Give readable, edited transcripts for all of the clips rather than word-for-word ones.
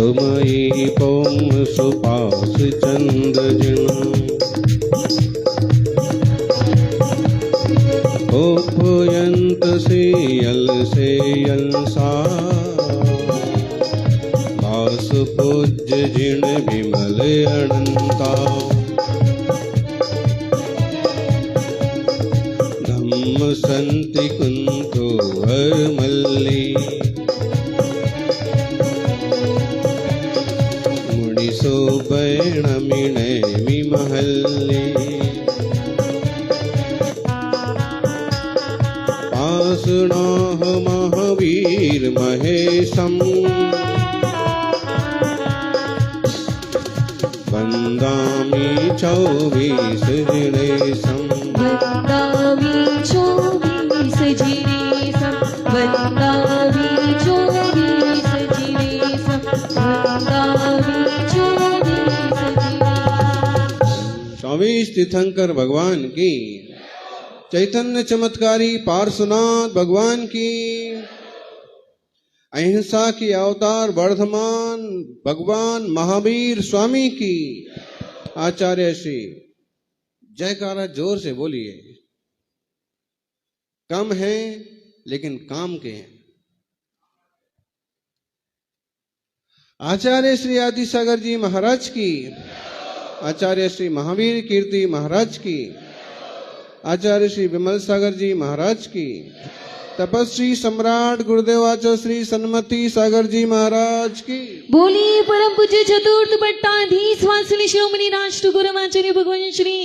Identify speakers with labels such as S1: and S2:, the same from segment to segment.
S1: सुखमयी पौम सुपास चंद जिन उपयंत से यंसा भास पूज्य जिन विमल अनंता धम्म संति कुंतो मल्ली मुनिसो बैणमिणे महल्ली पासुनाह महावीर महेशम वंदामि 24 जिनेशम
S2: वंदामि 24 जिनेशम वंदामि 24 जिनेशम वंदामि 24 जिनेशम।
S1: स्वामी तीर्थंकर भगवान की, चैतन्य चमत्कारी पार्श्वनाथ भगवान की, अहिंसा की अवतार वर्धमान भगवान महावीर स्वामी की, आचार्य श्री। जयकारा जोर से बोलिए। कम है लेकिन काम के हैं। आचार्य श्री आदि सागर जी महाराज की, आचार्य श्री महावीर कीर्ति महाराज की, आचार्य श्री विमल सागर जी महाराज की, तपस्वी सम्राट गुरुदेवाचार्य श्री सन्मति सागर जी महाराज की।
S2: बोलिए परम पूज्य चतुर्थ पट्टाधीश वात्सल्य शिरोमणि राष्ट्र गुरुमाचार्य भगवान श्री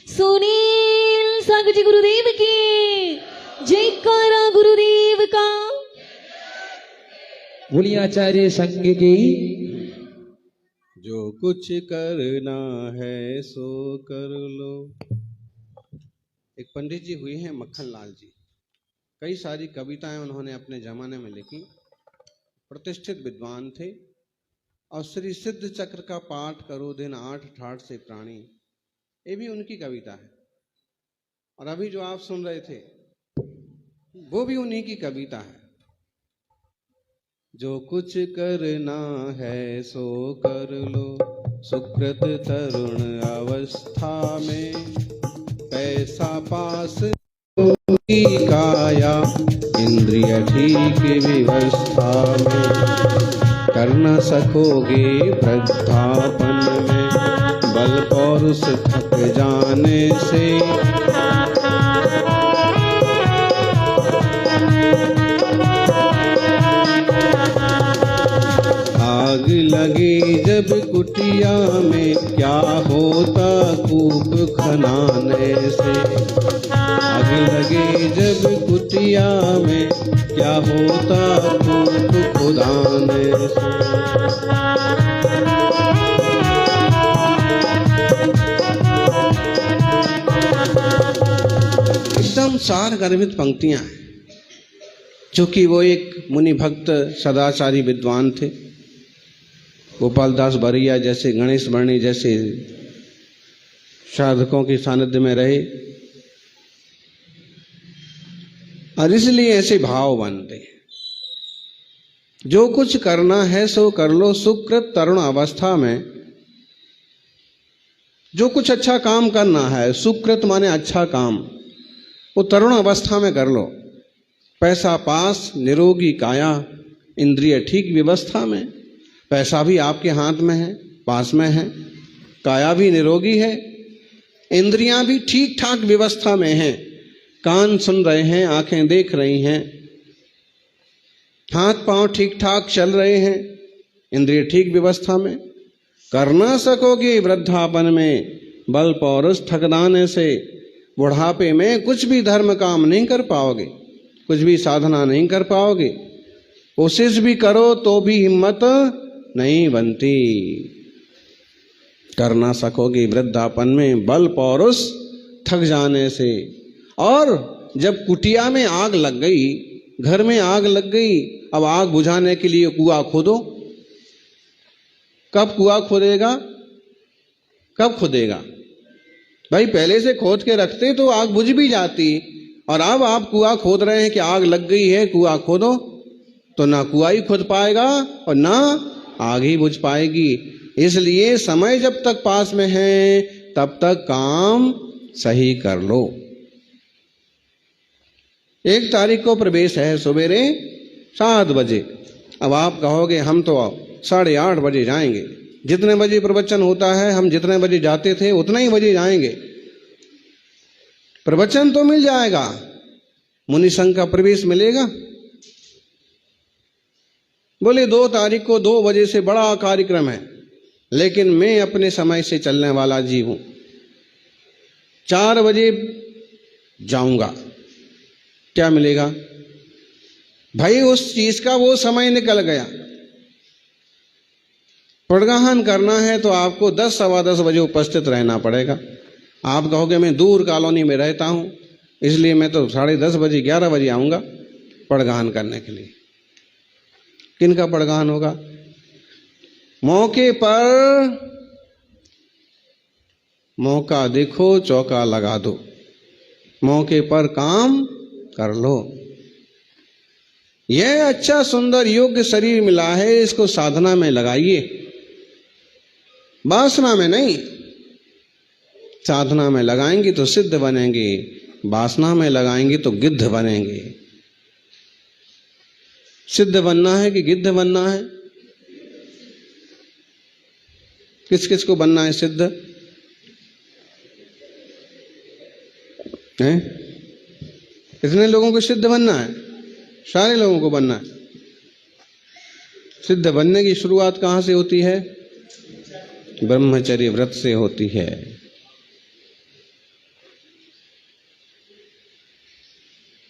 S2: सुनील सागर जी गुरुदेव की। जयकारा गुरुदेव का।
S3: बोलिए आचार्य संघ की।
S1: जो कुछ करना है सो कर लो। एक पंडित जी हुए हैं मक्खन लाल जी, कई सारी कविताएं उन्होंने अपने जमाने में लिखी, प्रतिष्ठित विद्वान थे। और श्री सिद्ध चक्र का पाठ करो दिन 8 ठाठ से प्राणी, ये भी उनकी कविता है। और अभी जो आप सुन रहे थे वो भी उन्हीं की कविता है। जो कुछ करना है सो कर लो, सुकृत तरुण अवस्था में, पैसा पास की काया, इंद्रिय ठीक व्यवस्था में, कर न सकोगे वृद्धापन में, बल पौरुष थक जाने से, आग लगी जब कुटिया में, क्या होता कूप खनाने से। आग लगे जब कुटिया में, क्या होता कूप खुदाने से। एकदम सार गर्भित पंक्तियां हैं, चूंकि वो एक मुनि भक्त सदाचारी विद्वान थे। गोपाल दास बरिया जैसे, गणेश वर्णी जैसे साधकों के सानिध्य में रहे, और इसलिए ऐसे भाव बनते। जो कुछ करना है सो कर लो, सुकृत तरुण अवस्था में। जो कुछ अच्छा काम करना है, सुकृत माने अच्छा काम, वो तरुण अवस्था में कर लो। पैसा पास, निरोगी काया, इंद्रिय ठीक व्यवस्था में। पैसा भी आपके हाथ में है, पास में है, काया भी निरोगी है, इंद्रियां भी ठीक ठाक व्यवस्था में हैं। कान सुन रहे हैं, आंखें देख रही हैं, हाथ पांव ठीक ठाक चल रहे हैं, इंद्रिय ठीक व्यवस्था में। कर ना सकोगे वृद्धापन में, बल पौरुष थकदाने से। बुढ़ापे में कुछ भी धर्म काम नहीं कर पाओगे, कुछ भी साधना नहीं कर पाओगे। कोशिश भी करो तो भी हिम्मत नहीं बनती। कर ना सकोगे वृद्धापन में, बल पौरुष थक जाने से। और जब कुटिया में आग लग गई, घर में आग लग गई, अब आग बुझाने के लिए कुआं खोदो। कब कुआं खोदेगा, कब खोदेगा भाई? पहले से खोद के रखते तो आग बुझ भी जाती। और अब आप कुआं खोद रहे हैं कि आग लग गई है, कुआं खोदो, तो ना कुआं ही खोद पाएगा और ना आग ही बुझ पाएगी। इसलिए समय जब तक पास में है तब तक काम सही कर लो। 1 तारीख को प्रवेश है सवेरे 7 बजे। अब आप कहोगे हम तो 8:30 बजे जाएंगे। जितने बजे प्रवचन होता है हम जितने बजे जाते थे उतने ही बजे जाएंगे। प्रवचन तो मिल जाएगा, मुनि संघ का प्रवेश मिलेगा? बोले 2 तारीख को 2 बजे से बड़ा कार्यक्रम है, लेकिन मैं अपने समय से चलने वाला जीव हूं। 4 बजे जाऊंगा, क्या मिलेगा भाई? उस चीज का वो समय निकल गया। पड़गाहन करना है तो आपको 10 सवा 10 बजे उपस्थित रहना पड़ेगा। आप कहोगे मैं दूर कॉलोनी में रहता हूं इसलिए मैं तो 10:30 बजे 11 बजे आऊंगा पड़गाहन करने के लिए। किन का पड़गाहन होगा? मौके पर मौका देखो, चौका लगा दो, मौके पर काम कर लो। यह अच्छा सुंदर योग्य शरीर मिला है, इसको साधना में लगाइए, वासना में नहीं। साधना में लगाएंगे तो सिद्ध बनेंगे, वासना में लगाएंगे तो गिद्ध बनेंगे। सिद्ध बनना है कि गिद्ध बनना है? किस किस को बनना है सिद्ध? हैं? कितने लोगों को सिद्ध बनना है? सारे लोगों को बनना है। सिद्ध बनने की शुरुआत कहां से होती है? ब्रह्मचर्य व्रत से होती है।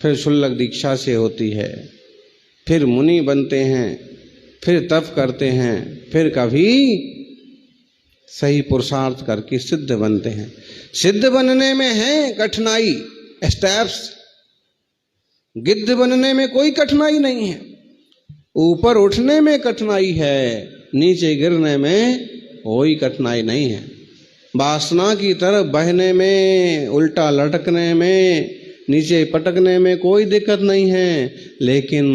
S1: फिर शुल्लक दीक्षा से होती है, फिर मुनि बनते हैं, फिर तप करते हैं, फिर कभी सही पुरुषार्थ करके सिद्ध बनते हैं। सिद्ध बनने में है कठिनाई, स्टेप्स। गिद्ध बनने में कोई कठिनाई नहीं है। ऊपर उठने में कठिनाई है, नीचे गिरने में कोई कठिनाई नहीं है। वासना की तरफ बहने में, उल्टा लटकने में, नीचे पटकने में कोई दिक्कत नहीं है, लेकिन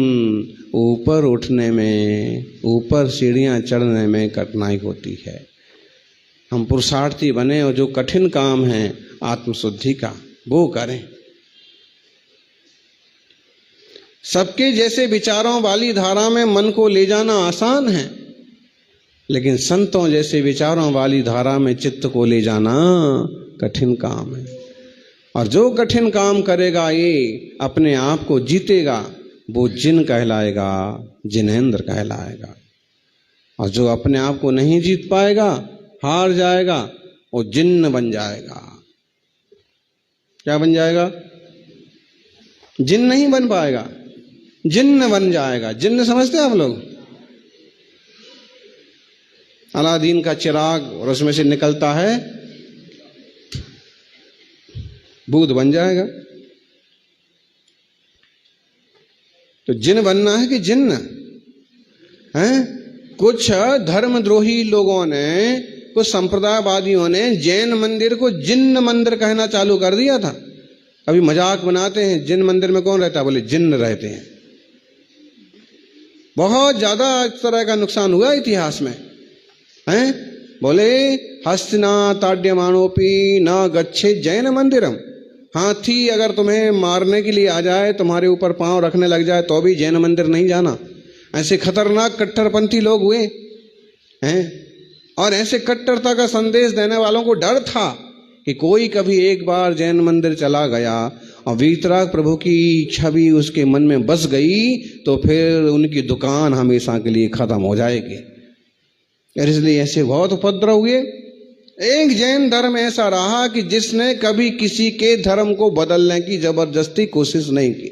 S1: ऊपर उठने में, ऊपर सीढ़ियां चढ़ने में कठिनाई होती है। हम पुरुषार्थी बने और जो कठिन काम है आत्मशुद्धि का वो करें। सबके जैसे विचारों वाली धारा में मन को ले जाना आसान है, लेकिन संतों जैसे विचारों वाली धारा में चित्त को ले जाना कठिन काम है। और जो कठिन काम करेगा, ये अपने आप को जीतेगा, वो जिन कहलाएगा, जिनेंद्र कहलाएगा। और जो अपने आप को नहीं जीत पाएगा, हार जाएगा, वो जिन्न बन जाएगा। क्या बन जाएगा? जिन नहीं बन पाएगा, जिन्न बन जाएगा। जिन्न समझते हैं आप लोग? अलादीन का चिराग और उसमें से निकलता है भूत बन जाएगा। तो जिन बनना है कि जिन्न है? कुछ धर्मद्रोही लोगों ने, कुछ संप्रदायवादियों ने जैन मंदिर को जिन्न मंदिर कहना चालू कर दिया था। अभी मजाक बनाते हैं, जिन मंदिर में कौन रहता है? बोले जिन्न रहते हैं। बहुत ज्यादा इस तरह का नुकसान हुआ इतिहास में, हैं? बोले हस्तिना ताड्यमानोपि न गच्छे जैन मंदिरम। हाथी अगर तुम्हें मारने के लिए आ जाए, तुम्हारे ऊपर पांव रखने लग जाए, तो भी जैन मंदिर नहीं जाना। ऐसे खतरनाक कट्टरपंथी लोग हुए हैं। और ऐसे कट्टरता का संदेश देने वालों को डर था कि कोई कभी एक बार जैन मंदिर चला गया और वीतराग प्रभु की छवि उसके मन में बस गई, तो फिर उनकी दुकान हमेशा के लिए खत्म हो जाएगी। और इसलिए ऐसे बहुत उपद्रव हुए। एक जैन धर्म ऐसा रहा कि जिसने कभी किसी के धर्म को बदलने की जबरदस्ती कोशिश नहीं की।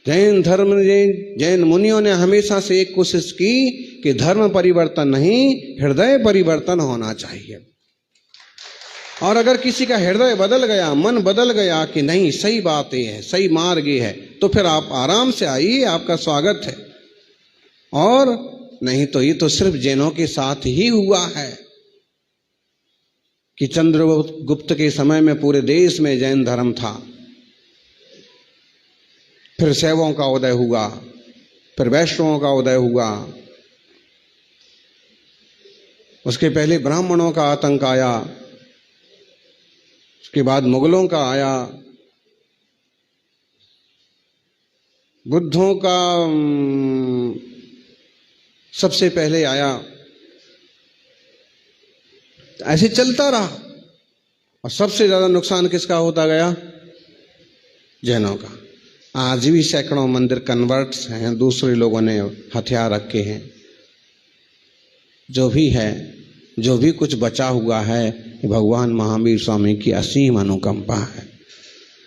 S1: जैन धर्म, जैन मुनियों ने हमेशा से एक कोशिश की कि धर्म परिवर्तन नहीं, हृदय परिवर्तन होना चाहिए। और अगर किसी का हृदय बदल गया, मन बदल गया कि नहीं सही बात ये है, सही मार्ग ये है, तो फिर आप आराम से आइए, आपका स्वागत है। और नहीं तो ये तो सिर्फ जैनों के साथ ही हुआ है कि चंद्रगुप्त के समय में पूरे देश में जैन धर्म था। फिर शैवों का उदय हुआ, फिर वैष्णवों का उदय हुआ, उसके पहले ब्राह्मणों का आतंक आया, उसके बाद मुगलों का आया, बुद्धों का सबसे पहले आया। ऐसे चलता रहा और सबसे ज्यादा नुकसान किसका होता गया? जैनों का। आज भी सैकड़ों मंदिर कन्वर्ट्स हैं, दूसरे लोगों ने हथियार रखे हैं। जो भी है, जो भी कुछ बचा हुआ है, भगवान महावीर स्वामी की असीम अनुकंपा है।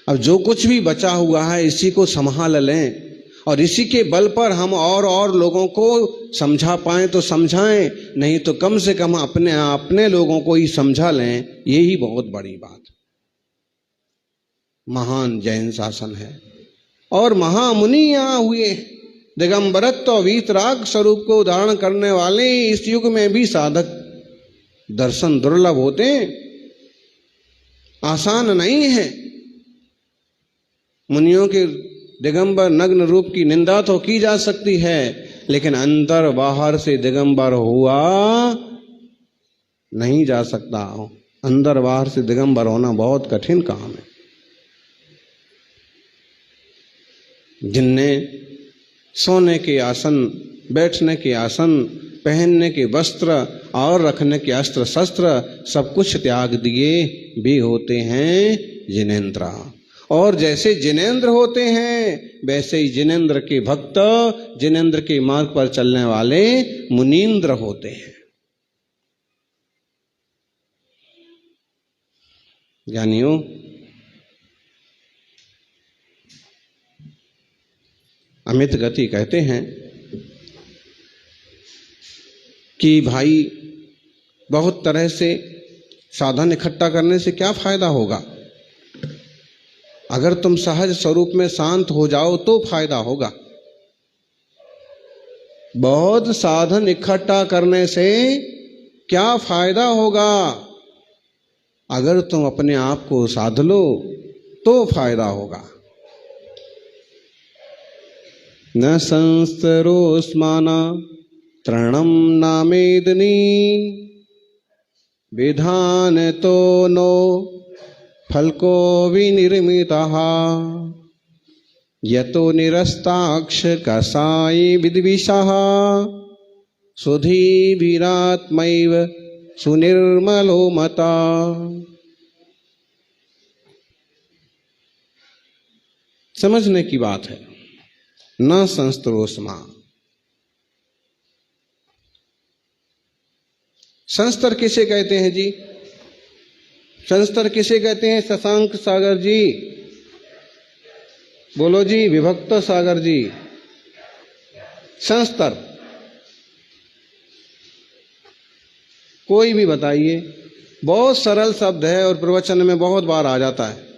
S1: अब जो कुछ भी बचा हुआ है इसी को संभाल लें और इसी के बल पर हम और लोगों को समझा पाएं तो समझाएं, नहीं तो कम से कम अपने लोगों को ही समझा लें। यही बहुत बड़ी बात। महान जैन शासन है और महामुनि यहाँ हुए। दिगंबरत्व और वीतराग स्वरूप को धारण करने वाले इस युग में भी साधक दर्शन दुर्लभ होते, आसान नहीं है। मुनियों के दिगंबर नग्न रूप की निंदा तो की जा सकती है, लेकिन अंदर बाहर से दिगंबर हुआ नहीं जा सकता। अंदर बाहर से दिगंबर होना बहुत कठिन काम है। जिनने सोने के आसन, बैठने के आसन, पहनने के वस्त्र और रखने के अस्त्र शस्त्र सब कुछ त्याग दिए भी होते हैं जिनेंद्र। और जैसे जिनेंद्र होते हैं वैसे ही जिनेंद्र के भक्त, जिनेंद्र के मार्ग पर चलने वाले मुनींद्र होते हैं। ज्ञानियों, अमित गति कहते हैं कि भाई बहुत तरह से साधन इकट्ठा करने से क्या फायदा होगा? अगर तुम सहज स्वरूप में शांत हो जाओ तो फायदा होगा। बहुत साधन इकट्ठा करने से क्या फायदा होगा? अगर तुम अपने आप को साध लो तो फायदा होगा। न संस्तरोस्माना तृणम नामेदनी विधान तो नो फलको विनिर्मितः यतो निरस्ताक्ष कसाई विद्विषः सुधीभिरात्मैव सुनिर्मलो मता। समझने की बात है। न संस्तरोस्मा, संस्तर किसे कहते हैं जी? संस्तर किसे कहते हैं? शशांक सागर जी बोलो जी, विभक्त सागर जी। संस्तर कोई भी बताइए। बहुत सरल शब्द है और प्रवचन में बहुत बार आ जाता है।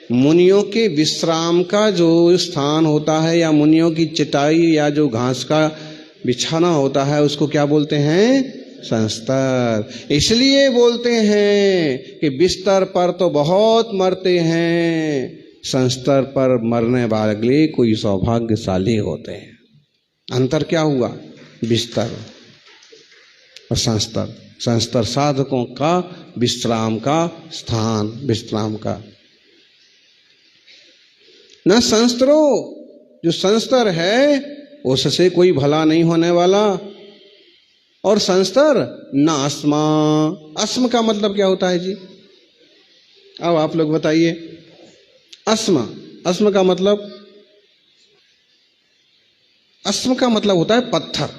S1: मुनियों के विश्राम का जो स्थान होता है या मुनियों की चटाई या जो घास का बिछाना होता है उसको क्या बोलते हैं? संस्तर। इसलिए बोलते हैं कि बिस्तर पर तो बहुत मरते हैं, संस्तर पर मरने वाले कोई सौभाग्यशाली होते हैं। अंतर क्या हुआ? बिस्तर और संस्तर। संस्तर साधकों का विश्राम का स्थान, विश्राम का। न संस्तरो, जो संस्तर है उससे कोई भला नहीं होने वाला। और संस्तर न अस्मा। अस्म का मतलब क्या होता है जी? अब आप लोग बताइए। अस्म, अस्म का मतलब, अस्म का मतलब होता है पत्थर।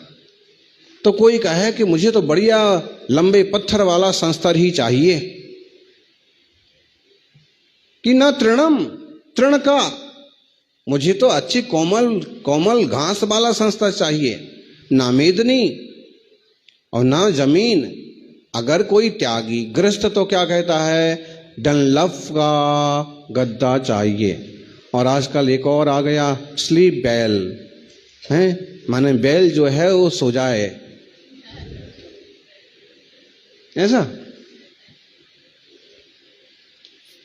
S1: तो कोई कहे कि मुझे तो बढ़िया लंबे पत्थर वाला संस्तर ही चाहिए, कि न तृणम, तृण का, मुझे तो अच्छी कोमल कोमल घास वाला संस्तर चाहिए, ना मेदनी और ना जमीन। अगर कोई त्यागी गृहस्थ तो क्या कहता है? डनलफ का गद्दा चाहिए। और आजकल एक और आ गया, स्लीप बेल है, माने बैल जो है वो सो जाए, ऐसा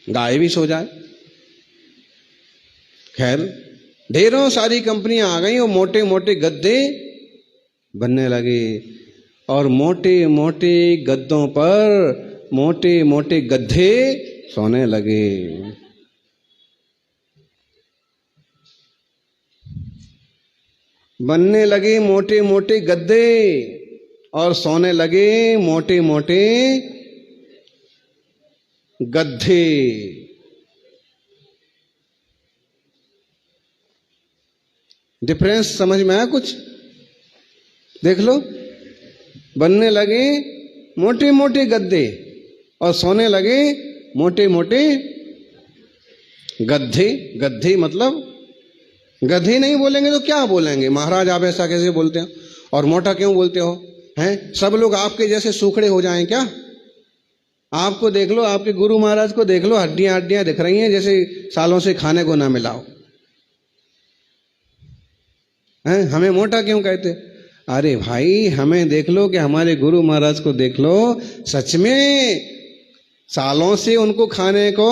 S1: गाय भी सो जाए। खैर ढेरों सारी कंपनियां आ गई और मोटे मोटे गद्दे बनने लगे और मोटे मोटे गद्दों पर मोटे मोटे गद्दे सोने लगे। बनने लगे मोटे मोटे गद्दे और सोने लगे मोटे मोटे गद्दे। डिफरेंस समझ में आया कुछ? देख लो, बनने लगे मोटे मोटे गद्दे और सोने लगे मोटे मोटे गद्दे। गद्दे मतलब गधे नहीं बोलेंगे तो क्या बोलेंगे? महाराज आप ऐसा कैसे बोलते हो? और मोटा क्यों बोलते हो? हैं? सब लोग आपके जैसे सूखड़े हो जाएं क्या? आपको देख लो, आपके गुरु महाराज को देख लो, हड्डियां हड्डियां दिख रही हैं जैसे सालों से खाने को ना मिला हो। हैं? हमें मोटा क्यों कहते? अरे भाई हमें देख लो कि हमारे गुरु महाराज को देख लो, सच में सालों से उनको खाने को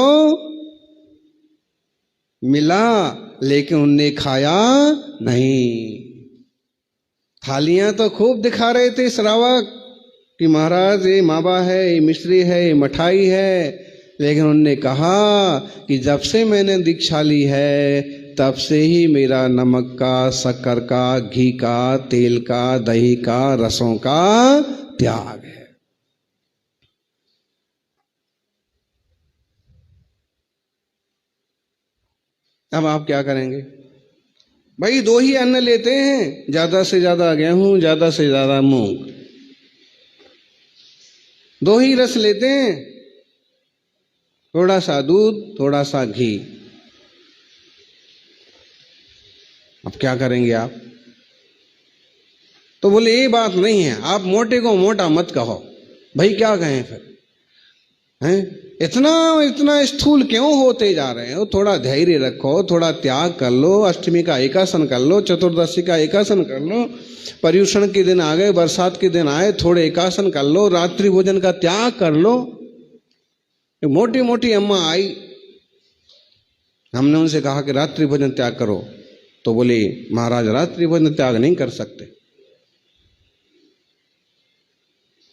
S1: मिला लेकिन उनने खाया नहीं। थालियां तो खूब दिखा रहे थे श्रावक कि महाराज ये मावा है, ये मिश्री है, ये मिठाई है, लेकिन उनने कहा कि जब से मैंने दीक्षा ली है तब से ही मेरा नमक का, शक्कर का, घी का, तेल का, दही का, रसों का त्याग है। अब आप क्या करेंगे भाई? दो ही अन्न लेते हैं, ज्यादा से ज्यादा गेहूं, ज्यादा से ज्यादा मूंग। दो ही रस लेते हैं, थोड़ा सा दूध, थोड़ा सा घी। अब क्या करेंगे आप? तो बोले ये बात नहीं है, आप मोटे को मोटा मत कहो। भाई क्या कहें फिर? हैं? इतना इतना स्थूल क्यों होते जा रहे हो? थोड़ा धैर्य रखो, थोड़ा त्याग कर लो, अष्टमी का एकासन कर लो, चतुर्दशी का एकासन कर लो, पर्युषण के दिन आ गए, बरसात के दिन आए, थोड़े एकासन कर लो, रात्रि भोजन का त्याग कर लो। मोटी मोटी अम्मा आई, हमने उनसे कहा कि रात्रि भोजन त्याग करो, तो बोले महाराज रात्रि भोजन त्याग नहीं कर सकते।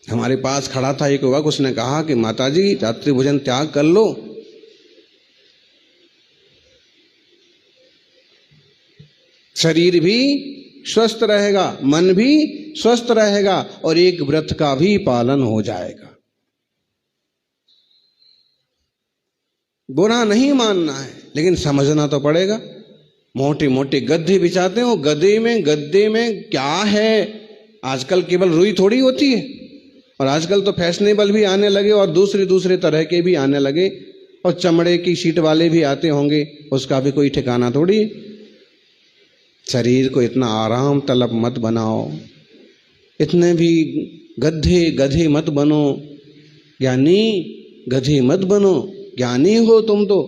S1: हमारे पास खड़ा था एक युवक, उसने कहा कि माताजी रात्रि भोजन त्याग कर लो। शरीर भी स्वस्थ रहेगा, मन भी स्वस्थ रहेगा और एक व्रत का भी पालन हो जाएगा। बुरा नहीं मानना है लेकिन समझना तो पड़ेगा। मोटे मोटे गद्दे बिछाते हो, गद्दे में क्या है? आजकल केवल रुई थोड़ी होती है, और आजकल तो फैशनेबल भी आने लगे और दूसरे तरह के भी आने लगे, और चमड़े की शीट वाले भी आते होंगे, उसका भी कोई ठिकाना थोड़ी। शरीर को इतना आराम तलब मत बनाओ, इतने भी गधे मत बनो, ज्ञानी गधे मत बनो। ज्ञानी हो तुम तो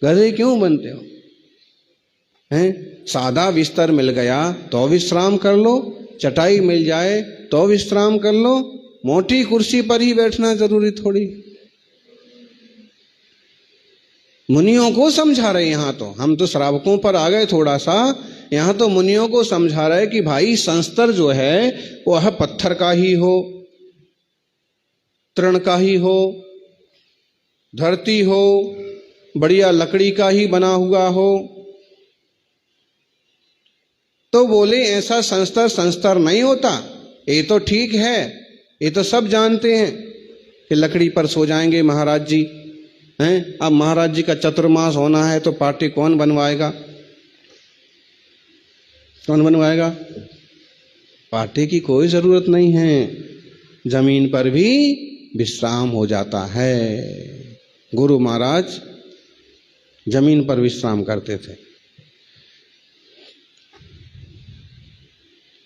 S1: गधे क्यों बनते हो? हैं? सादा बिस्तर मिल गया तो विश्राम कर लो, चटाई मिल जाए तो विश्राम कर लो, मोटी कुर्सी पर ही बैठना जरूरी थोड़ी। मुनियों को समझा रहे, यहां तो हम तो श्रावकों पर आ गए थोड़ा सा, यहां तो मुनियों को समझा रहे कि भाई संस्तर जो है वह पत्थर का ही हो, तृण का ही हो, धरती हो, बढ़िया लकड़ी का ही बना हुआ हो। तो बोले ऐसा संस्तर नहीं होता। ये तो ठीक है, ये तो सब जानते हैं कि लकड़ी पर सो जाएंगे महाराज जी हैं। अब महाराज जी का चतुर्मास होना है तो पार्टी कौन बनवाएगा? कौन बनवाएगा? पार्टी की कोई जरूरत नहीं है, जमीन पर भी विश्राम हो जाता है। गुरु महाराज जमीन पर विश्राम करते थे।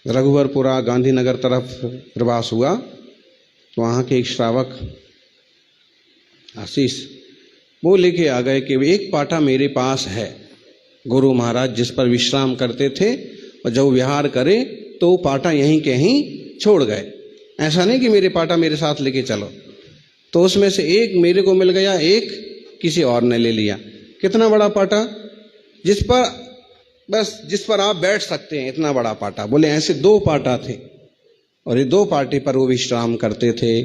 S1: रघुवरपुरा गांधीनगर तरफ प्रवास हुआ तो वहाँ के एक श्रावक आशीष वो लेके आ गए कि एक पाटा मेरे पास है, गुरु महाराज जिस पर विश्राम करते थे, और जब विहार करे तो वो पाटा यहीं के यहीं छोड़ गए। ऐसा नहीं कि मेरे पाटा मेरे साथ लेके चलो। तो उसमें से एक मेरे को मिल गया, एक किसी और ने ले लिया। कितना बड़ा पाटा, जिस पर आप बैठ सकते हैं, इतना बड़ा पाटा। बोले ऐसे 2 पाटा थे, और ये 2 पार्टी पर वो विश्राम करते थे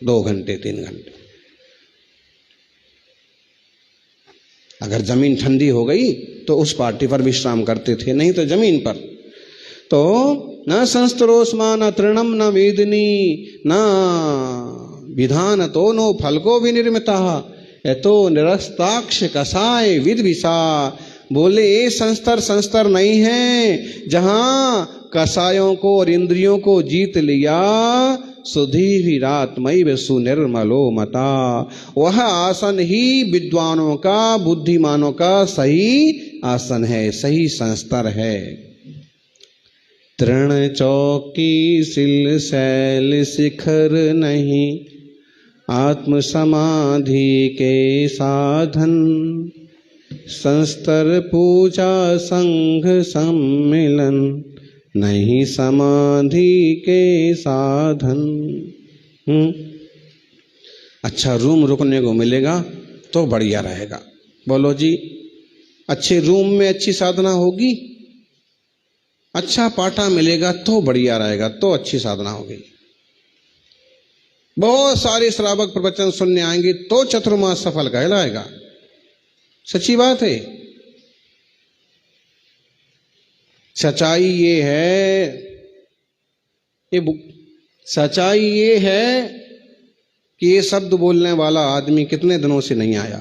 S1: 2 घंटे 3 घंटे। अगर जमीन ठंडी हो गई तो उस पार्टी पर विश्राम करते थे, नहीं तो जमीन पर। तो न संस्तरोस्मा न तृणम न वेदनी न विधान तो नो फलको विनिर्मिता तो निरस्ताक्ष कसाय विद्विषा। बोले ये संस्तर नहीं है जहां कसायों को और इंद्रियों को जीत लिया, सुधीरात्मैव सुनिर्मलो मता। वह आसन ही विद्वानों का, बुद्धिमानों का सही आसन है, सही संस्तर है। तृण चौकी सिल शैल शिखर नहीं, आत्म समाधि के साधन। संस्तर पूजा संघ सम्मिलन, नहीं समाधि के साधन। अच्छा रूम रुकने को मिलेगा तो बढ़िया रहेगा। बोलो जी, अच्छे रूम में अच्छी साधना होगी, अच्छा पाठा मिलेगा तो बढ़िया रहेगा, तो अच्छी साधना होगी। बहुत सारे श्रावक प्रवचन सुनने आएंगे तो चतुर्मास सफल कहलाएगा। सच्ची बात है। सच्चाई ये है कि ये शब्द बोलने वाला आदमी कितने दिनों से नहीं आया।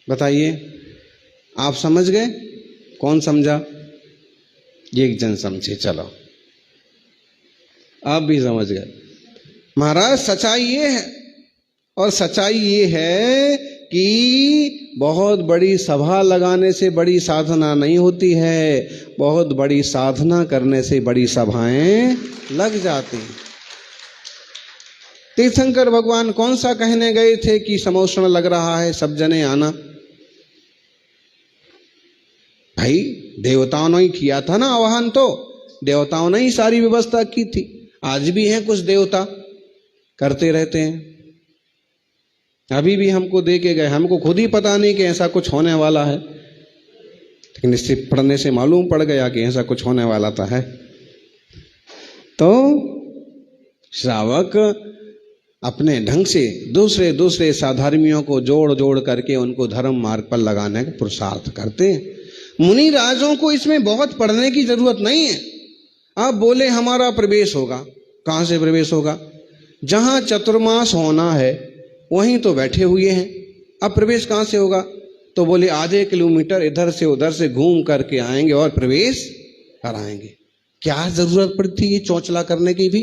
S1: बताइए, आप समझ गए? कौन समझा? एक जन समझे, चलो आप भी समझ गए। महाराज सच्चाई ये है, और सच्चाई ये है कि बहुत बड़ी सभा लगाने से बड़ी साधना नहीं होती है, बहुत बड़ी साधना करने से बड़ी सभाएं लग जाती। तीर्थंकर भगवान कौन सा कहने गए थे कि समोषण लग रहा है, सब जने आना? भाई देवताओं ने ही किया था ना आह्वान, तो देवताओं ने ही सारी व्यवस्था की थी। आज भी हैं कुछ देवता, करते रहते हैं। अभी भी हमको दे के गए, हमको खुद ही पता नहीं कि ऐसा कुछ होने वाला है, लेकिन इससे पढ़ने से मालूम पड़ गया कि ऐसा कुछ होने वाला था है। तो श्रावक अपने ढंग से दूसरे साधर्मियों को जोड़ करके उनको धर्म मार्ग पर लगाने का पुरुषार्थ करते हैं। मुनि राजों को इसमें बहुत पढ़ने की जरूरत नहीं है। आप बोले हमारा प्रवेश होगा, कहां से प्रवेश होगा? जहां चतुर्मास होना है वहीं तो बैठे हुए हैं, अब प्रवेश कहां से होगा? तो बोले आधे किलोमीटर इधर से उधर से घूम करके आएंगे और प्रवेश कराएंगे। क्या जरूरत पड़ती है चौचला करने की भी?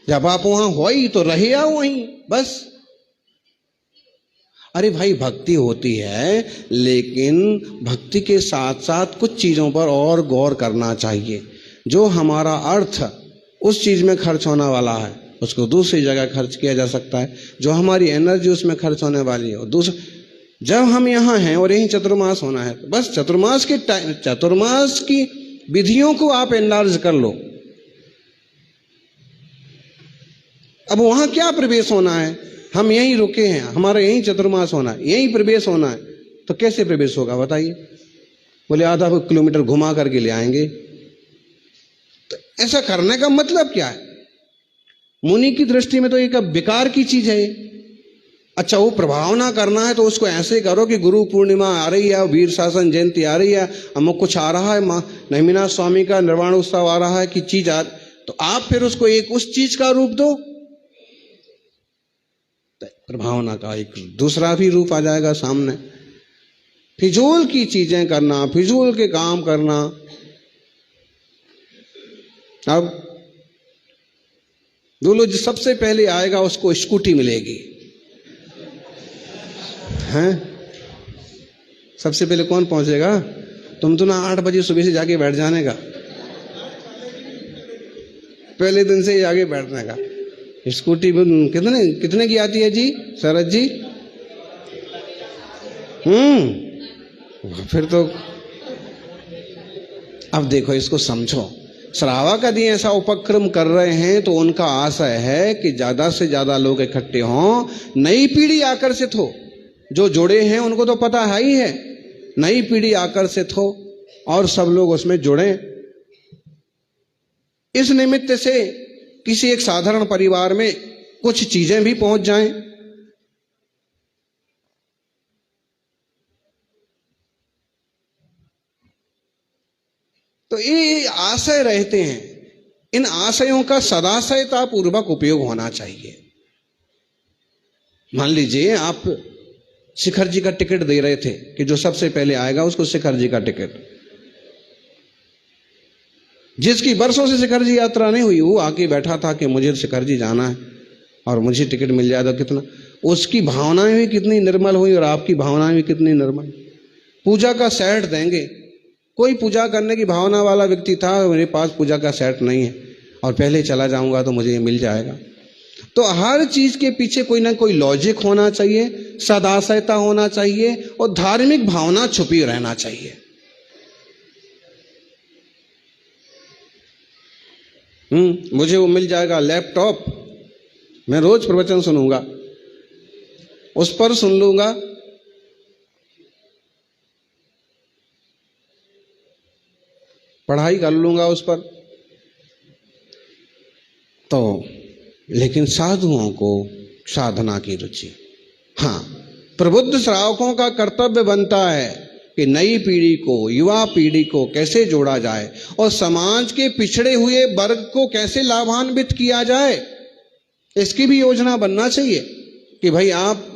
S1: जब आप वहां हो ही तो रहे आओ वहीं बस। अरे भाई भक्ति होती है, लेकिन भक्ति के साथ साथ कुछ चीजों पर और गौर करना चाहिए। जो हमारा अर्थ उस चीज में खर्च होने वाला है उसको दूसरी जगह खर्च किया जा सकता है। जो हमारी एनर्जी उसमें खर्च होने वाली है और जब हम यहाँ हैं और यहीं चतुर्मास होना है तो बस चतुर्मास के टाइम, चतुर्मास की विधियों को आप एनलार्ज कर लो। अब वहां क्या प्रवेश होना है? हम यहीं रुके हैं, हमारा यहीं चतुर्मास होना है, यहीं प्रवेश होना है, तो कैसे प्रवेश होगा बताइए? बोले आधा किलोमीटर घुमा करके ले आएंगे। तो ऐसा करने का मतलब क्या है? मुनि की दृष्टि में तो एक बेकार की चीज है। अच्छा वो प्रभावना करना है तो उसको ऐसे करो कि गुरु पूर्णिमा आ रही है, वीर शासन जयंती आ रही है, अमुक कुछ आ रहा है, नैमिनाथ स्वामी का निर्वाण उत्सव आ रहा है कि चीज तो आप फिर उसको एक उस चीज का रूप दो। प्रभावना का एक दूसरा भी रूप आ जाएगा सामने। फिजूल की चीजें करना, फिजूल के काम करना। अब बोलो जो सबसे पहले आएगा उसको स्कूटी मिलेगी, हैं? सबसे पहले कौन पहुंचेगा? तुम तो ना 8 बजे सुबह से जाके बैठ जाने का, पहले दिन से ही आगे बैठने का। स्कूटी कितने की आती है जी शरद जी? फिर तो अब देखो इसको समझो। श्रावक यदि ऐसा उपक्रम कर रहे हैं तो उनका आशय है कि ज्यादा से ज्यादा लोग इकट्ठे हों, नई पीढ़ी आकर्षित हो। जो जुड़े हैं उनको तो पता है ही है नई पीढ़ी आकर्षित हो और सब लोग उसमें जुड़ें। इस निमित्त से किसी एक साधारण परिवार में कुछ चीजें भी पहुंच जाएं। तो ये आशय रहते हैं, इन आशयों का सदाशयता पूर्वक उपयोग होना चाहिए। मान लीजिए आप शिखर जी का टिकट दे रहे थे कि जो सबसे पहले आएगा उसको शिखर जी का टिकट, जिसकी बरसों से शिखर जी यात्रा नहीं हुई, वो आके बैठा था कि मुझे शिखर जी जाना है और मुझे टिकट मिल जाएगा। कितना उसकी भावनाएं भी कितनी निर्मल हुई और आपकी भावनाएं भी कितनी निर्मल। पूजा का सेट देंगे, कोई पूजा करने की भावना वाला व्यक्ति था, मेरे पास पूजा का सेट नहीं है और पहले चला जाऊंगा तो मुझे ये मिल जाएगा। तो हर चीज के पीछे कोई ना कोई लॉजिक होना चाहिए, सदाशयता होना चाहिए और धार्मिक भावना छुपी रहना चाहिए। मुझे वो मिल जाएगा लैपटॉप, मैं रोज प्रवचन सुनूंगा, उस पर सुन लूंगा, पढ़ाई कर लूंगा उस पर। तो लेकिन साधुओं को साधना की रुचि, हाँ, प्रबुद्ध श्रावकों का कर्तव्य बनता है कि नई पीढ़ी को, युवा पीढ़ी को कैसे जोड़ा जाए और समाज के पिछड़े हुए वर्ग को कैसे लाभान्वित किया जाए, इसकी भी योजना बनना चाहिए कि भाई आप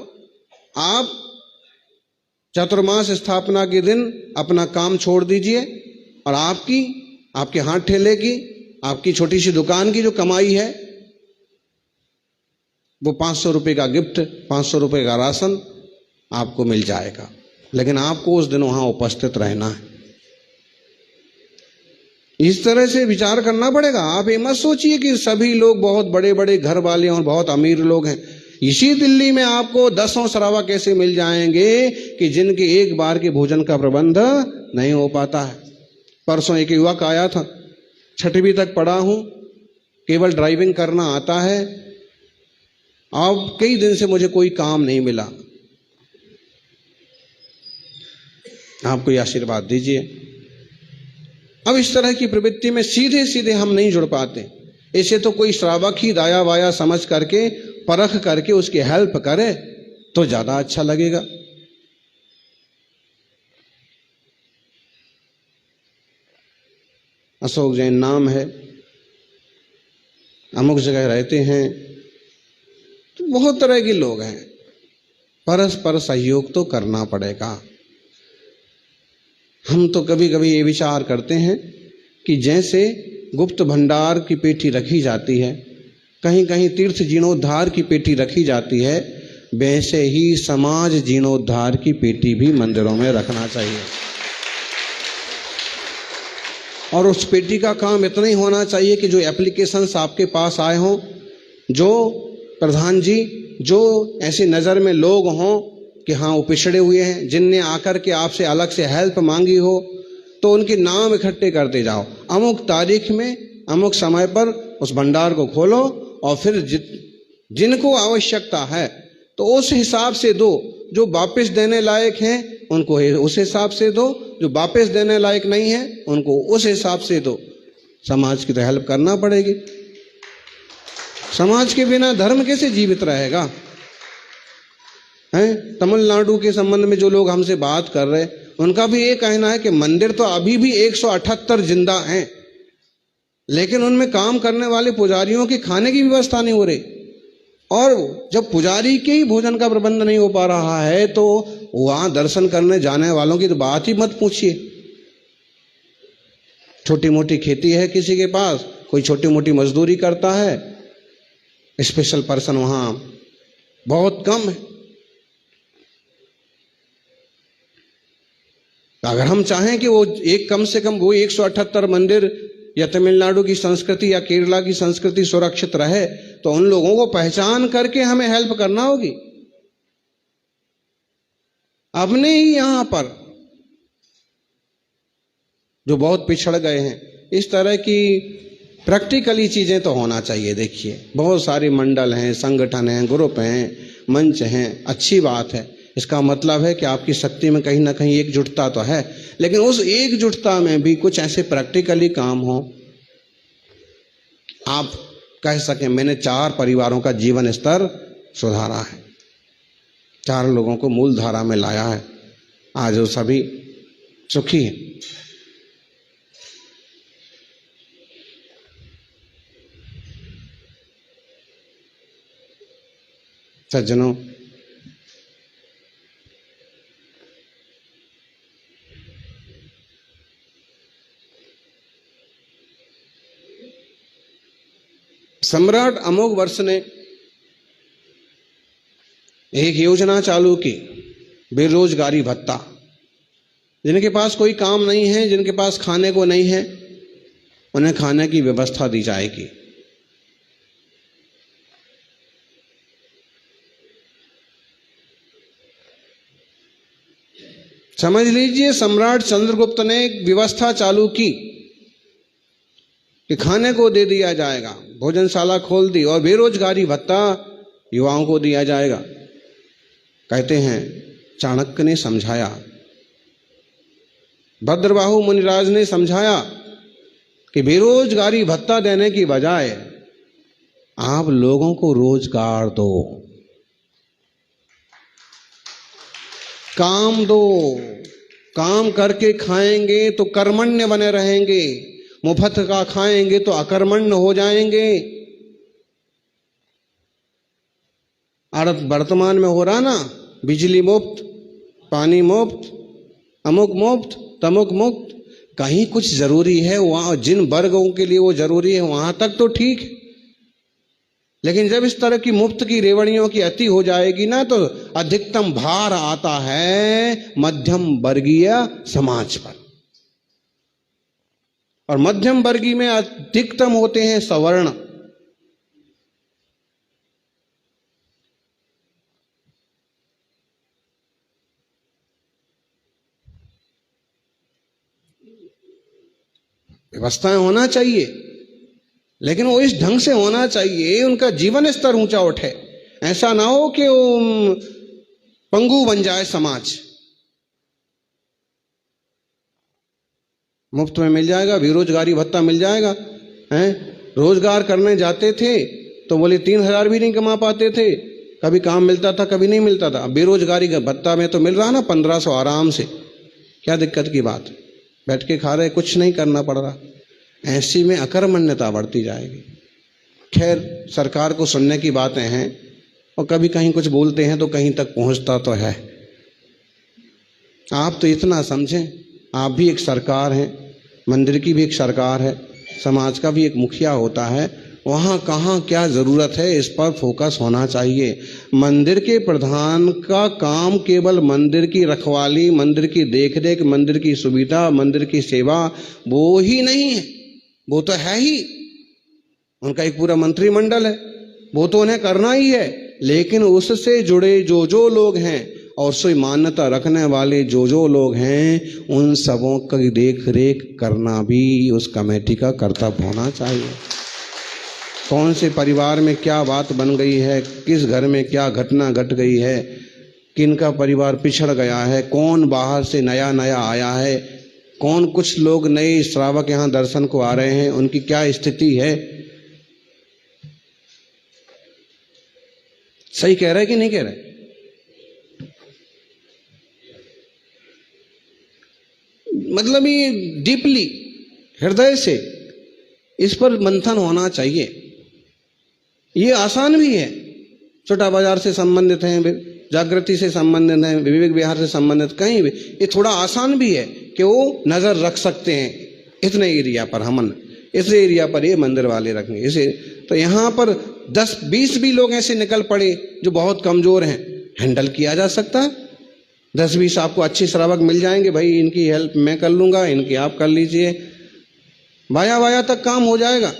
S1: चतुर्मास स्थापना के दिन अपना काम छोड़ दीजिए और आपके हाथ ठेले की, आपकी छोटी सी दुकान की जो कमाई है वो 500 रुपये का गिफ्ट, 500 रुपये का राशन आपको मिल जाएगा, लेकिन आपको उस दिन वहां उपस्थित रहना है। इस तरह से विचार करना पड़ेगा। आप ये मत सोचिए कि सभी लोग बहुत बड़े बड़े घर वाले और बहुत अमीर लोग हैं। इसी दिल्ली में आपको 10 श्रावक ऐसे मिल जाएंगे कि जिनके एक बार के भोजन का प्रबंध नहीं हो पाता है। परसों एक युवक आया था, 6वीं तक पढ़ा हूं, केवल ड्राइविंग करना आता है, अब कई दिन से मुझे कोई काम नहीं मिला, आप कोई आशीर्वाद दीजिए। अब इस तरह की प्रवृत्ति में सीधे सीधे हम नहीं जुड़ पाते। इसे तो कोई श्रावक ही दाया वाया समझ करके, परख करके उसकी हेल्प करे तो ज्यादा अच्छा लगेगा। अशोक जैन नाम है, अमुक जगह रहते हैं, तो बहुत तरह के लोग हैं, परस्पर सहयोग तो करना पड़ेगा। हम तो कभी कभी ये विचार करते हैं कि जैसे गुप्त भंडार की पेटी रखी जाती है, कहीं कहीं तीर्थ जीर्णोद्धार की पेटी रखी जाती है, वैसे ही समाज जीर्णोद्धार की पेटी भी मंदिरों में रखना चाहिए। और उस पेटी का काम इतना ही होना चाहिए कि जो एप्लीकेशंस आपके पास आए हों, जो प्रधान जी, जो ऐसी नज़र में लोग हों कि हाँ वो पिछड़े हुए हैं, जिनने आकर के आपसे अलग से हेल्प मांगी हो, तो उनके नाम इकट्ठे करते जाओ। अमुक तारीख में, अमुक समय पर उस भंडार को खोलो और फिर जिनको आवश्यकता है तो उस हिसाब से दो। जो वापस देने लायक हैं उनको उस हिसाब से दो, जो वापस देने लायक नहीं है उनको उस हिसाब से दो। समाज की तो हेल्प करना पड़ेगी। समाज के बिना धर्म कैसे जीवित रहेगा? हैं? तमिलनाडु के संबंध में जो लोग हमसे बात कर रहे हैं, उनका भी ये कहना है कि मंदिर तो अभी भी 178 जिंदा हैं, लेकिन उनमें काम करने वाले पुजारियों की खाने की व्यवस्था नहीं हो रही। और जब पुजारी के ही भोजन का प्रबंध नहीं हो पा रहा है तो वहां दर्शन करने जाने वालों की तो बात ही मत पूछिए। छोटी मोटी खेती है किसी के पास, कोई छोटी मोटी मजदूरी करता है, स्पेशल पर्सन वहां बहुत कम है। अगर हम चाहें कि वो एक कम से कम वो 178 मंदिर या तमिलनाडु की संस्कृति या केरला की संस्कृति सुरक्षित रहे, तो उन लोगों को पहचान करके हमें हेल्प करना होगी। अपने ही यहां पर जो बहुत पिछड़ गए हैं, इस तरह की प्रैक्टिकली चीजें तो होना चाहिए। देखिए बहुत सारे मंडल हैं, संगठन हैं, ग्रुप हैं, मंच हैं, अच्छी बात है, इसका मतलब है कि आपकी शक्ति में कहीं ना कहीं एकजुटता तो है, लेकिन उस एकजुटता में भी कुछ ऐसे प्रैक्टिकली काम हो, आप कह सकें मैंने 4 परिवारों का जीवन स्तर सुधारा है, 4 लोगों को मूल धारा में लाया है, आज वो सभी सुखी हैं। सज्जनों, सम्राट अमोघवर्ष ने एक योजना चालू की, बेरोजगारी भत्ता। जिनके पास कोई काम नहीं है, जिनके पास खाने को नहीं है, उन्हें खाने की व्यवस्था दी जाएगी। समझ लीजिए, सम्राट चंद्रगुप्त ने एक व्यवस्था चालू की कि खाने को दे दिया जाएगा, भोजनशाला खोल दी और बेरोजगारी भत्ता युवाओं को दिया जाएगा। कहते हैं चाणक्य ने समझाया, भद्रबाहु मुनिराज ने समझाया कि बेरोजगारी भत्ता देने की बजाय आप लोगों को रोजगार दो, काम दो। काम करके खाएंगे तो कर्मण्य बने रहेंगे, मुफ्त का खाएंगे तो अकर्मण्य हो जाएंगे। वर्तमान में हो रहा ना, बिजली मुफ्त, पानी मुफ्त, अमुक मुफ्त, तमुक मुफ्त। कहीं कुछ जरूरी है, वहां जिन वर्गों के लिए वो जरूरी है वहां तक तो ठीक है, लेकिन जब इस तरह की मुफ्त की रेवड़ियों की अति हो जाएगी ना, तो अधिकतम भार आता है मध्यम वर्गीय समाज पर, और मध्यम वर्गीय में अधिकतम होते हैं सवर्ण। व्यवस्थाएं होना चाहिए, लेकिन वो इस ढंग से होना चाहिए उनका जीवन स्तर ऊंचा उठे। ऐसा ना हो कि वो पंगु बन जाए समाज। मुफ्त में मिल जाएगा, बेरोजगारी भत्ता मिल जाएगा, हैं? रोजगार करने जाते थे तो बोले 3,000 भी नहीं कमा पाते थे, कभी काम मिलता था कभी नहीं मिलता था। अब बेरोजगारी का भत्ता में तो मिल रहा ना 1500 आराम से, क्या दिक्कत की बात, बैठ के खा रहे, कुछ नहीं करना पड़ रहा। ऐसी में अकर्मण्यता बढ़ती जाएगी। खैर, सरकार को सुनने की बातें हैं, और कभी कहीं कुछ बोलते हैं तो कहीं तक पहुंचता तो है। आप तो इतना समझें, आप भी एक सरकार हैं, मंदिर की भी एक सरकार है, समाज का भी एक मुखिया होता है। वहाँ कहाँ क्या ज़रूरत है, इस पर फोकस होना चाहिए। मंदिर के प्रधान का काम केवल मंदिर की रखवाली, मंदिर की देखरेख, मंदिर की सुविधा, मंदिर की सेवा वो ही नहीं है, वो तो है ही, उनका एक पूरा मंत्रिमंडल है, वो तो उन्हें करना ही है। लेकिन उससे जुड़े जो जो लोग हैं और उससे मान्यता रखने वाले जो जो लोग हैं, उन सबों की देख रेख करना भी उस कमेटी का कर्तव्य होना चाहिए। कौन से परिवार में क्या बात बन गई है, किस घर में क्या घटना घट गई है, किनका परिवार पिछड़ गया है, कौन बाहर से नया नया आया है, कौन कुछ लोग नए श्रावक यहाँ दर्शन को आ रहे हैं, उनकी क्या स्थिति है। सही कह रहे हैं कि नहीं कह रहे? मतलब ये डीपली, हृदय से इस पर मंथन होना चाहिए। ये आसान भी है, छोटा बाजार से संबंधित है, जागृति से संबंधित है, विवेक विहार से संबंधित, कहीं भी ये थोड़ा आसान भी है कि वो नजर रख सकते हैं इतने एरिया पर, हम इस एरिया पर ये मंदिर वाले रखेंगे इसे। तो यहाँ पर 10-20 भी लोग ऐसे निकल पड़े जो बहुत कमजोर हैं, हैंडल किया जा सकता है। 10-20 आपको अच्छे श्रावक मिल जाएंगे, भाई इनकी हेल्प मैं कर लूंगा, इनकी आप कर लीजिए, बाया बाया तक काम हो जाएगा।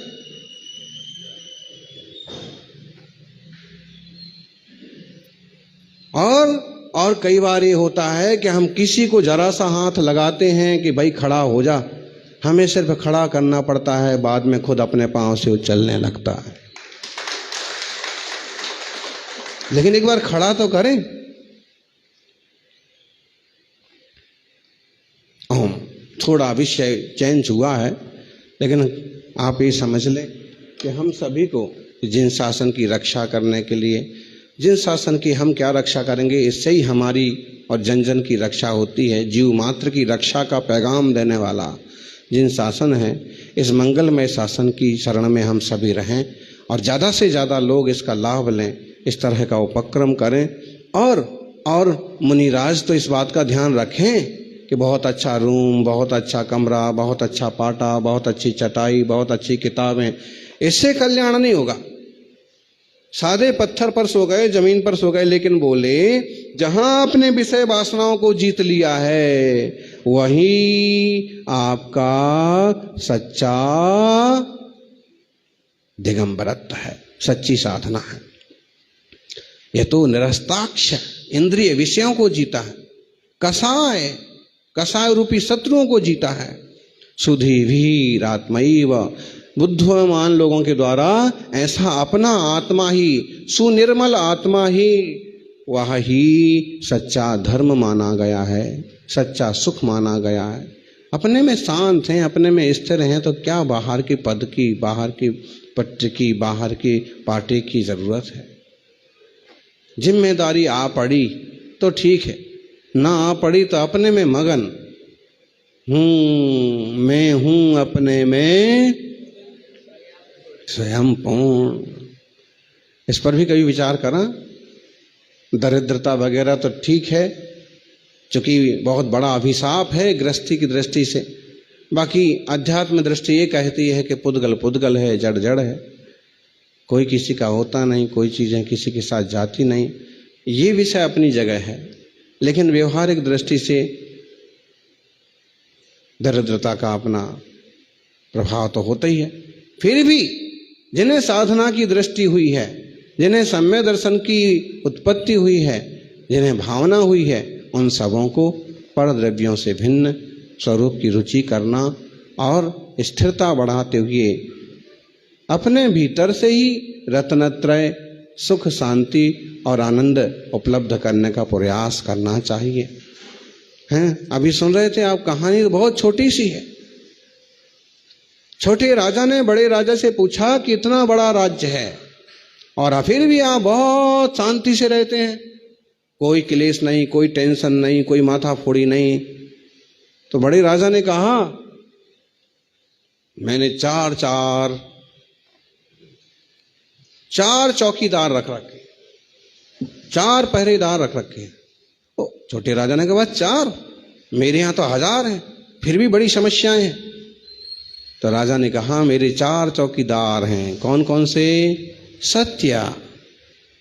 S1: और कई बार ये होता है कि हम किसी को जरा सा हाथ लगाते हैं कि भाई खड़ा हो जा, हमें सिर्फ खड़ा करना पड़ता है, बाद में खुद अपने पांव से उछलने लगता है। लेकिन एक बार खड़ा तो करें, थोड़ा विषय चेंज हुआ है, लेकिन आप ये समझ लें कि हम सभी को जिन शासन की रक्षा करने के लिए, जिन शासन की हम क्या रक्षा करेंगे, इससे ही हमारी और जन जन की रक्षा होती है। जीव मात्र की रक्षा का पैगाम देने वाला जिन शासन है, इस मंगलमय शासन की शरण में हम सभी रहें और ज़्यादा से ज़्यादा लोग इसका लाभ लें, इस तरह का उपक्रम करें। और मुनिराज तो इस बात का ध्यान रखें कि बहुत अच्छा रूम, बहुत अच्छा कमरा, बहुत अच्छा पाटा, बहुत अच्छी चटाई, बहुत अच्छी किताबें, इससे कल्याण नहीं होगा। सादे पत्थर पर सो गए, जमीन पर सो गए, लेकिन बोले जहां आपने विषय वासनाओं को जीत लिया है वही आपका सच्चा दिगंबरत्व है, सच्ची साधना है। यह तो निरस्ताक्ष इंद्रिय विषयों को जीता है, कसाय रूपी शत्रुओं को जीता है। सुधीवीर आत्मैव, बुद्धिमान लोगों के द्वारा ऐसा अपना आत्मा ही, सुनिर्मल आत्मा ही, वह ही सच्चा धर्म माना गया है, सच्चा सुख माना गया है। अपने में शांत हैं, अपने में स्थिर हैं, तो क्या बाहर की पद की, बाहर की पट्ट की, बाहर की पार्टी की जरूरत है। जिम्मेदारी आ पड़ी तो ठीक है, ना आ पड़ी तो अपने में मगन मैं हूं अपने में स्वयं पूर्ण। इस पर भी कभी विचार करा। दरिद्रता वगैरह तो ठीक है, चूंकि बहुत बड़ा अभिशाप है गृहस्थी की दृष्टि से। बाकी अध्यात्म दृष्टि ये कहती है कि पुद्गल पुद्गल है, जड़ जड़ है, कोई किसी का होता नहीं, कोई चीज़ें किसी के साथ जाती नहीं। ये विषय अपनी जगह है, लेकिन व्यवहारिक दृष्टि से दरिद्रता का अपना प्रभाव तो होता ही है। फिर भी जिन्हें साधना की दृष्टि हुई है, जिन्हें सम्य दर्शन की उत्पत्ति हुई है, जिन्हें भावना हुई है, उन सबों को पर द्रव्यों से भिन्न स्वरूप की रुचि करना और स्थिरता बढ़ाते हुए अपने भीतर से ही रत्नत्रय, सुख, शांति और आनंद उपलब्ध करने का प्रयास करना चाहिए। हैं, अभी सुन रहे थे आप, कहानी तो बहुत छोटी सी है। छोटे राजा ने बड़े राजा से पूछा कि इतना बड़ा राज्य है और फिर भी आप बहुत शांति से रहते हैं, कोई क्लेश नहीं, कोई टेंशन नहीं, कोई माथा फोड़ी नहीं। तो बड़े राजा ने कहा, मैंने चार चौकीदार रख रखे, 4 पहरेदार रख रखे हैं। तो छोटे राजा ने कहा, चार? मेरे यहां तो 1000 हैं, फिर भी बड़ी समस्याएं हैं। तो राजा ने कहा, मेरे 4 चौकीदार हैं। कौन कौन से? सत्य,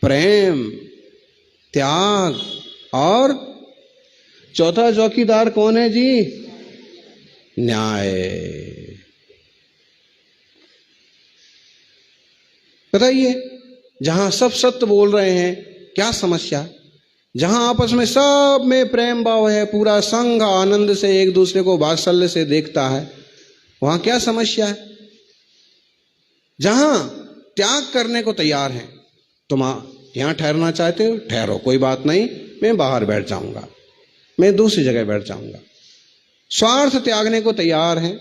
S1: प्रेम, त्याग, और चौथा चौकीदार कौन है जी? न्याय। बताइए, जहां सब सत्य बोल रहे हैं, क्या समस्या? जहां आपस में सब में प्रेम भाव है, पूरा संघ आनंद से एक दूसरे को वात्सल्य से देखता है, वहां क्या समस्या है? जहां त्याग करने को तैयार हैं, तुम यहां ठहरना चाहते हो, ठहरो, कोई बात नहीं, मैं बाहर बैठ जाऊंगा, मैं दूसरी जगह बैठ जाऊंगा। स्वार्थ त्यागने को तैयार हैं,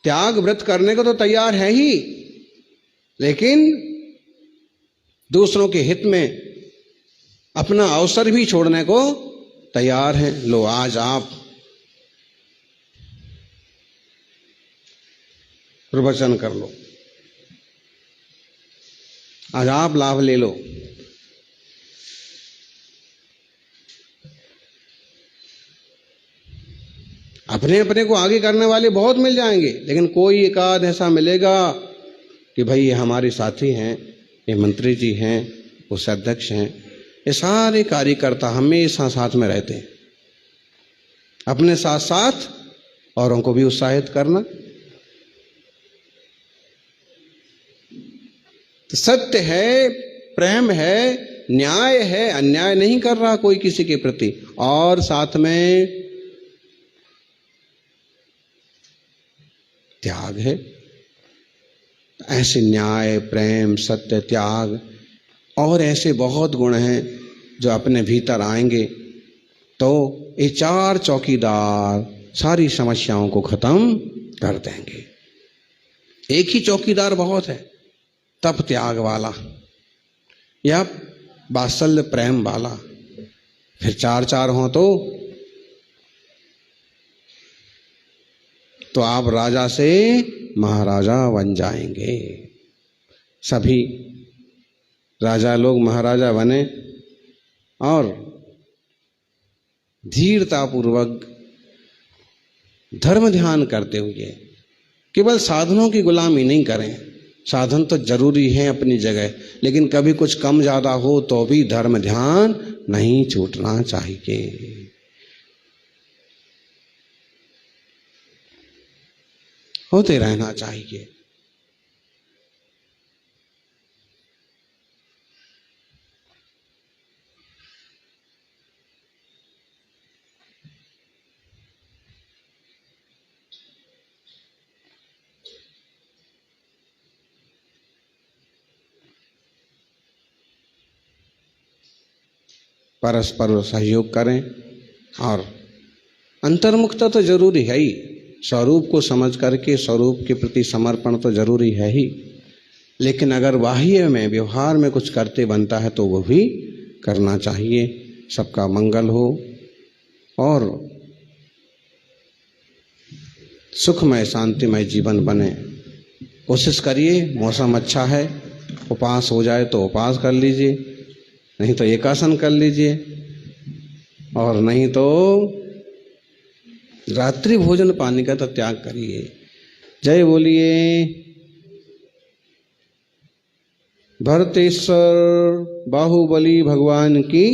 S1: त्याग व्रत करने को तो तैयार है ही, लेकिन दूसरों के हित में अपना अवसर भी छोड़ने को तैयार हैं। लो, आज आप प्रवचन कर लो, आज आप लाभ ले लो। अपने अपने को आगे करने वाले बहुत मिल जाएंगे, लेकिन कोई एक आध ऐसा मिलेगा कि भाई ये हमारे साथी हैं, ये मंत्री जी हैं, उस अध्यक्ष हैं, ये सारे कार्यकर्ता हमेशा साथ में रहते हैं। अपने साथ साथ औरों को भी उत्साहित करना। तो सत्य है, प्रेम है, न्याय है, अन्याय नहीं कर रहा कोई किसी के प्रति, और साथ में त्याग है। ऐसे न्याय, प्रेम, सत्य, त्याग और ऐसे बहुत गुण हैं जो अपने भीतर आएंगे तो ये 4 चौकीदार सारी समस्याओं को खत्म कर देंगे। एक ही चौकीदार बहुत है, तप त्याग वाला या वात्सल्य प्रेम वाला। फिर 4 हों तो आप राजा से महाराजा बन जाएंगे। सभी राजा लोग महाराजा बने और धीरतापूर्वक धर्म ध्यान करते हुए केवल साधनों की गुलामी नहीं करें। साधन तो जरूरी है अपनी जगह, लेकिन कभी कुछ कम ज्यादा हो तो भी धर्म ध्यान नहीं छूटना चाहिए। होते रहना चाहिए। परस्पर सहयोग करें और अंतर्मुखता तो जरूरी है ही। स्वरूप को समझ करके स्वरूप के प्रति समर्पण तो जरूरी है ही, लेकिन अगर बाह्य में व्यवहार में कुछ करते बनता है तो वो भी करना चाहिए। सबका मंगल हो और सुखमय शांतिमय जीवन बने। कोशिश करिए, मौसम अच्छा है, उपवास हो जाए तो उपवास कर लीजिए, नहीं तो एकासन कर लीजिए, और नहीं तो रात्रि भोजन पानी का तो त्याग करिए। जय बोलिए भरतेश्वर बाहुबली भगवान की।